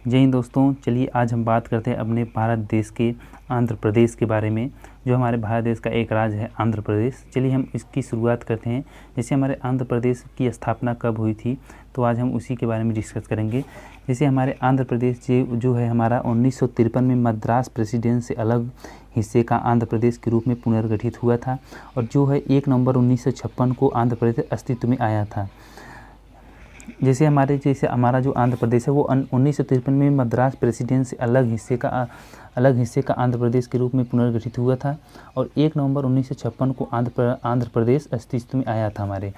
जय हिंद दोस्तों। चलिए आज हम बात करते हैं अपने भारत देश के आंध्र प्रदेश के बारे में, जो हमारे भारत देश का एक राज्य है आंध्र प्रदेश। चलिए हम इसकी शुरुआत करते हैं। जैसे हमारे आंध्र प्रदेश की स्थापना कब हुई थी, तो आज हम उसी के बारे में डिस्कस करेंगे। जैसे हमारे आंध्र प्रदेश जो है हमारा 1953 में मद्रास प्रेसिडेंसी से अलग हिस्से का आंध्र प्रदेश के रूप में पुनर्गठित हुआ था, और जो है 1 नवंबर 1956 को आंध्र प्रदेश अस्तित्व में आया था। जैसे हमारा जो आंध्र प्रदेश है वो 1953 में मद्रास प्रेसिडेंसी से अलग हिस्से का आंध्र प्रदेश के रूप में पुनर्गठित हुआ था, और 1 नवंबर 1956 को आंध्र प्रदेश अस्तित्व में आया था हमारे।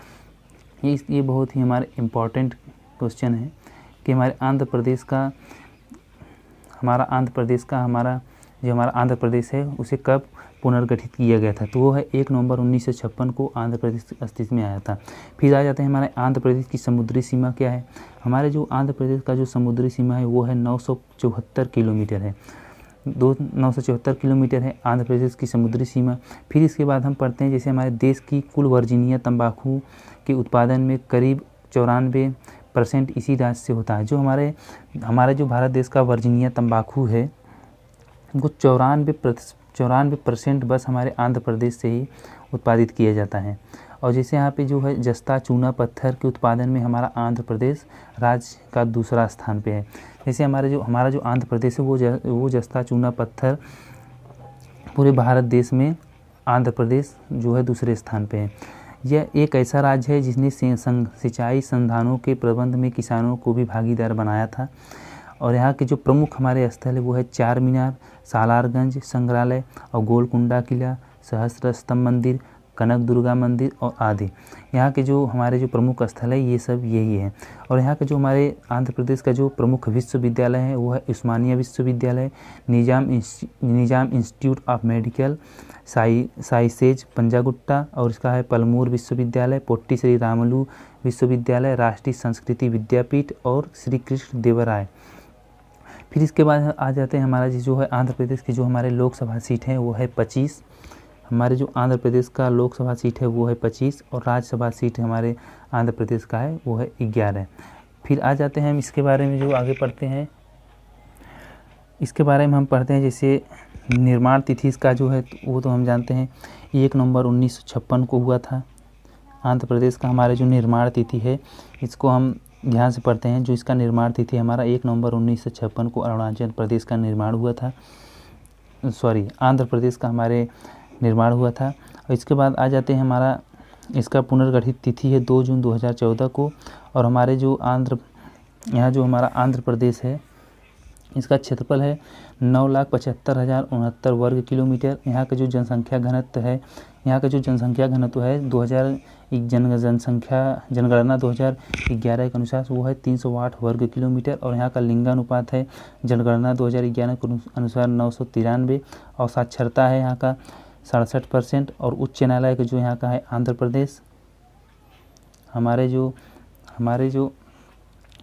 ये बहुत ही हमारे इम्पॉर्टेंट क्वेश्चन है कि हमारा आंध्र प्रदेश है उसे कब पुनर्गठित किया गया था, तो वो है 1 नवंबर 1956 को आंध्र प्रदेश अस्तित्व में आया था। फिर आ जाते हैं हमारे आंध्र प्रदेश की समुद्री सीमा क्या है। हमारे जो आंध्र प्रदेश का जो समुद्री सीमा है वो है 974 किलोमीटर है। 974 किलोमीटर है आंध्र प्रदेश की समुद्री सीमा। फिर इसके बाद हम पढ़ते हैं जैसे हमारे देश की कुल वर्जीनिया तंबाकू के उत्पादन में करीब 94% इसी राज्य से होता है। जो हमारे जो भारत देश का वर्जीनिया तंबाकू है वो 94% बस हमारे आंध्र प्रदेश से ही उत्पादित किया जाता है। और जैसे यहाँ पे जो है जस्ता चूना पत्थर के उत्पादन में हमारा आंध्र प्रदेश राज्य का दूसरा स्थान पे है। जैसे हमारा जो आंध्र प्रदेश है वो जस्ता चूना पत्थर पूरे भारत देश में आंध्र प्रदेश जो है दूसरे स्थान पे है। यह एक ऐसा राज्य है जिसने सिंचाई संसाधनों के प्रबंध में किसानों को भी भागीदार बनाया था। और यहाँ के जो प्रमुख हमारे स्थल है वो है चार मीनार, सालारगंज संग्रहालय और गोलकुंडा किला, सहस्त्र स्तंभ मंदिर, कनक दुर्गा मंदिर और आदि। यहाँ के जो हमारे जो प्रमुख स्थल है ये सब यही है। और यहाँ के जो हमारे आंध्र प्रदेश का जो प्रमुख विश्वविद्यालय है वो है उस्मानिया विश्वविद्यालय, Nizam institute of medical sciences Panjagutta, और इसका है पलमूर विश्वविद्यालय, पोट्टी श्री रामुलु विश्वविद्यालय, राष्ट्रीय संस्कृति विद्यापीठ और श्री कृष्ण देवराय। फिर इसके बाद आ जाते हैं हमारा जो है आंध्र प्रदेश की जो हमारे लोकसभा सीट है वो है 25। हमारे जो आंध्र प्रदेश का लोकसभा सीट है वो है 25, और राज्यसभा सीट हमारे आंध्र प्रदेश का है वो है 11। फिर आ जाते हैं हम इसके बारे में जो आगे पढ़ते हैं, इसके बारे में हम पढ़ते हैं जैसे निर्माण तिथि इसका जो है वो तो हम जानते हैं 1 नवंबर 1956 को हुआ था। आंध्र प्रदेश का हमारे जो निर्माण तिथि है इसको हम ध्यान से पढ़ते हैं। जो इसका निर्माण तिथि हमारा 1 नवंबर 1956 को अरुणाचल प्रदेश का निर्माण हुआ था, आंध्र प्रदेश का हमारे निर्माण हुआ था। और इसके बाद आ जाते हैं हमारा इसका पुनर्गठित तिथि है 2 जून 2014 को। और हमारे जो हमारा आंध्र प्रदेश है इसका क्षेत्रफल है 9,75,069 वर्ग किलोमीटर। यहाँ का जो जनसंख्या घनत्व है 2000 जनगणना 2011 के अनुसार वो है 308 वर्ग किलोमीटर। और यहाँ का लिंगानुपात है जनगणना 2011 के अनुसार 993, और साक्षरता है यहाँ का 67%। और उच्च न्यायालय का जो यहाँ का है आंध्र प्रदेश, हमारे जो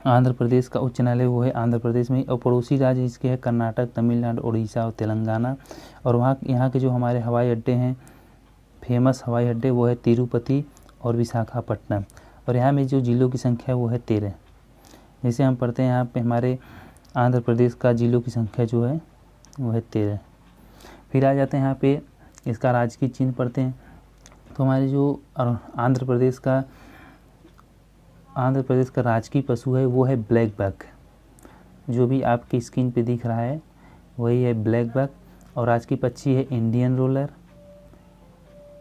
आंध्र प्रदेश का उच्च न्यायालय वो है आंध्र प्रदेश में। और पड़ोसी राज्य इसके हैं कर्नाटक, तमिलनाडु, उड़ीसा और तेलंगाना। और यहाँ के जो हमारे हवाई अड्डे हैं, फेमस हवाई अड्डे वो है तिरुपति और विशाखापट्टनम। और यहाँ में जो जिलों की संख्या वो है 13। जैसे हम पढ़ते हैं यहाँ पे हमारे आंध्र प्रदेश का जिलों की संख्या जो है वो है 13। फिर आ जाते हैं यहाँ पे इसका राजकीय चिन्ह पढ़ते हैं। तो हमारे जो आंध्र प्रदेश का राजकीय पशु है वो है ब्लैक बक। जो भी आपकी स्क्रीन पे दिख रहा है वही है ब्लैक बक। और राजकीय पक्षी है इंडियन रोलर।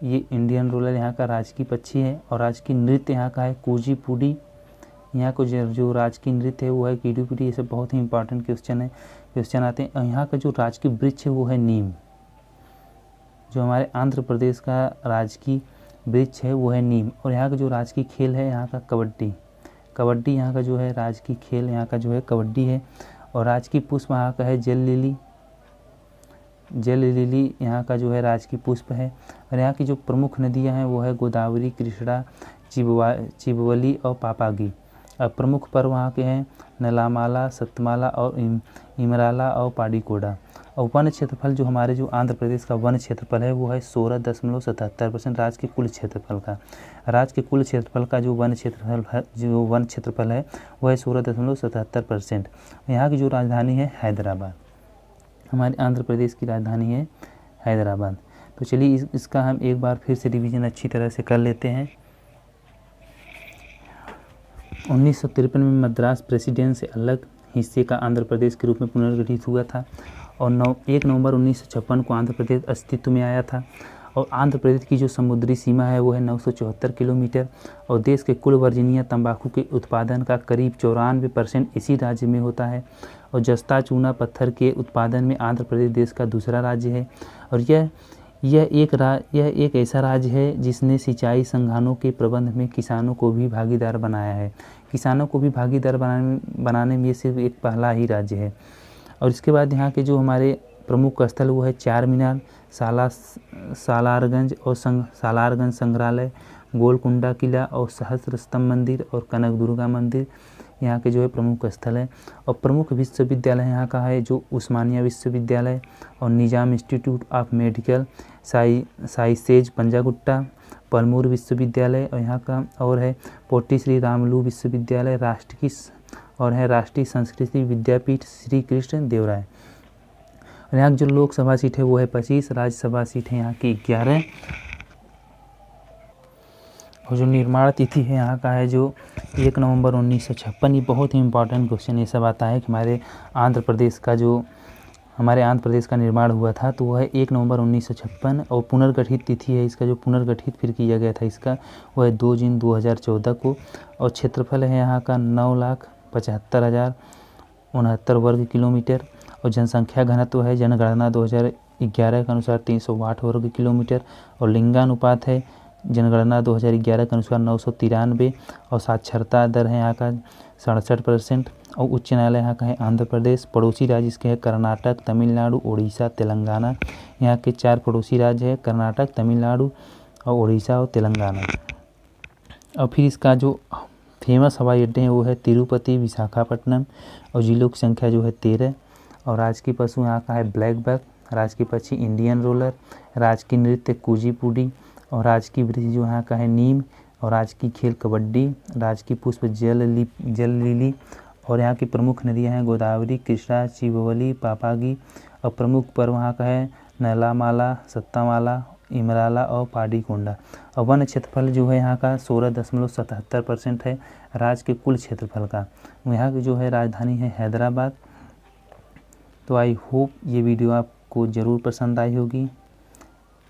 ये इंडियन रोलर यहाँ का राजकीय पक्षी है। और राजकीय नृत्य यहाँ का है कुचिपुड़ी। यहाँ को जो राजकीय नृत्य है वो है कुचिपुड़ी। ये सब बहुत ही इंपॉर्टेंट क्वेश्चन आते हैं। और यहाँ का जो राजकीय वृक्ष है वो है नीम। जो हमारे आंध्र प्रदेश का राजकीय वृक्ष है वो है नीम। और यहाँ का जो राजकीय खेल है यहाँ का कबड्डी यहाँ का जो है राजकीय खेल यहाँ का जो है कबड्डी है। और राजकीय पुष्प यहाँ का है जल लिली यहाँ का जो है राजकीय पुष्प है। और यहाँ की जो प्रमुख नदियाँ हैं वो है गोदावरी, कृष्णा, चिबवली और पापागी। और प्रमुख पर्व वहाँ के हैं नलामाला, सतमाला और इमराला और पाडिकोडा। और वन क्षेत्रफल जो हमारे जो आंध्र प्रदेश का वन क्षेत्रफल है वो है 16.77% राज्य के कुल क्षेत्रफल का। राज्य के कुल क्षेत्रफल का जो वन क्षेत्रफल है वो है 16.77%। यहाँ की जो राजधानी है हैदराबाद, हमारे आंध्र प्रदेश की राजधानी है हैदराबाद। तो चलिए इसका हम एक बार फिर से रिवीजन अच्छी तरह से कर लेते हैं। 1953 में मद्रास प्रेसिडेंसी से अलग हिस्से का आंध्र प्रदेश के रूप में पुनर्गठित हुआ था और 1 नवंबर 1956 को आंध्र प्रदेश अस्तित्व में आया था। और आंध्र प्रदेश की जो समुद्री सीमा है वो है 974 किलोमीटर और देश के कुल वर्जीनिया तंबाकू के उत्पादन का करीब 94% इसी राज्य में होता है। और जस्ता चूना पत्थर के उत्पादन में आंध्र प्रदेश देश का दूसरा राज्य है। और यह एक ऐसा राज्य है जिसने सिंचाई संघानों के प्रबंध में किसानों को भी भागीदार बनाया है। किसानों को भी भागीदार बनाने में ये सिर्फ एक पहला ही राज्य है। और इसके बाद यहाँ के जो हमारे प्रमुख स्थल वो है चार मीनार, सालारगंज और सालारगंज संग्रहालय, गोलकुंडा किला और सहस्त्र स्तंभ मंदिर और कनक दुर्गा मंदिर यहाँ के जो है प्रमुख स्थल है। और प्रमुख विश्वविद्यालय यहाँ का है जो उस्मानिया विश्वविद्यालय और Nizam institute of medical sciences Panjagutta, Palamuru विश्वविद्यालय और यहाँ का और है पोटी श्री रामलू विश्वविद्यालय, राष्ट्रीय संस्कृति विद्यापीठ श्री कृष्ण देवराय। और यहाँ की जो लोकसभा सीट है वो है 25, राज्यसभा सीट है यहाँ की 11। और जो निर्माण तिथि है यहाँ का है जो 1 नवंबर 1956। ये बहुत ही इंपॉर्टेंट क्वेश्चन ये सब आता है कि हमारे आंध्र प्रदेश का निर्माण हुआ था तो वह है 1 नवंबर 1956। और पुनर्गठित तिथि है इसका, जो पुनर्गठित फिर किया गया था इसका वह है 2 जून 2014 को। और क्षेत्रफल है यहाँ का 9,75,069 वर्ग किलोमीटर। और जनसंख्या घनत्व है जनगणना 2011 के अनुसार 308 वर्ग किलोमीटर। और लिंगानुपात है जनगणना 2011 के अनुसार 993। और साक्षरता दर है यहाँ का 67%। और उच्च न्यायालय यहाँ का है आंध्र प्रदेश। पड़ोसी राज्य इसके हैं कर्नाटक, तमिलनाडु, उड़ीसा, तेलंगाना। यहाँ के 4 पड़ोसी राज्य है कर्नाटक, तमिलनाडु और उड़ीसा और तेलंगाना। और फिर इसका जो फेमस हवाई अड्डे हैं वो है तिरुपति, विशाखापट्टनम। और जिलों की संख्या जो है 13। और राजकीय पशु यहाँ का है ब्लैक बक, राजकीय पक्षी इंडियन रोलर, राजकीय नृत्य कुचिपुड़ी और राजकीय वृक्ष जो यहाँ का है नीम। और राजकीय खेल कबड्डी, राजकीय पुष्प जल लिली। और यहाँ की प्रमुख नदियाँ हैं गोदावरी, कृष्णा, चिवली, पापागी। और प्रमुख पर्व वहाँ का है नलामाला, सत्तामाला, इमराला और पाडीकोंडा। और वन क्षेत्रफल जो है यहाँ का 16.77% है राज्य के कुल क्षेत्रफल का। यहाँ की जो है राजधानी है हैदराबाद। तो आई होप ये वीडियो आपको ज़रूर पसंद आई होगी।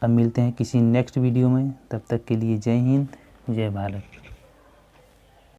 अब मिलते हैं किसी नेक्स्ट वीडियो में, तब तक के लिए जय हिंद, जय भारत।